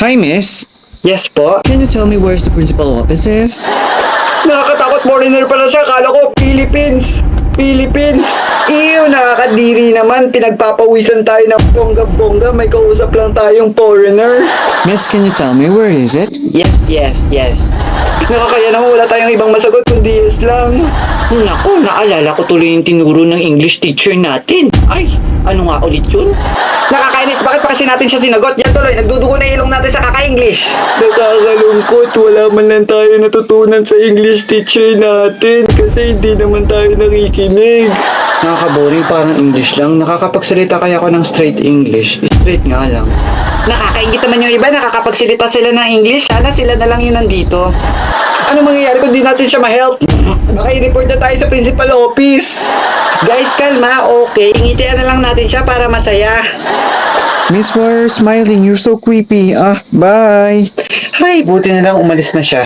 Hi, miss. Yes po. Can you tell me where's the principal office is? Nakakatakot, foreigner pala siya. Kala ko, Philippines. Philippines. Ew, nakakadiri naman. Pinagpapawisan tayo ng bongga-bongga. May kausap lang tayong foreigner. Miss, can you tell me where is it? Yes. Nakakaya naman wala tayong ibang masagot kundi yes lang. Naku, naalala ko tuloy yung tinuro ng English teacher natin. Ay, ano nga ulit yun? Nakakainis, bakit pa kasi natin siya sinagot? Yan tuloy, nagdudugo na ilong natin sa kaka-English. Nakakalungkot, wala man lang tayo natutunan sa English teacher natin kasi hindi naman tayo nakikinig. Nakakaboring, parang English lang. Nakakapagsalita kaya ako ng straight English. Straight nga lang. Nakakaingit naman yung iba, nakakapagsalita sila ng English. Sana sila na lang yun nandito. Ano mangyayari kung di natin siya ma-help? Baka i-report na tayo sa principal office. Guys, kalma, okay. Ngitian na lang natin siya para masaya. Miss, why are you smiling? You're so creepy. Bye. Ay, buti na lang umalis na siya.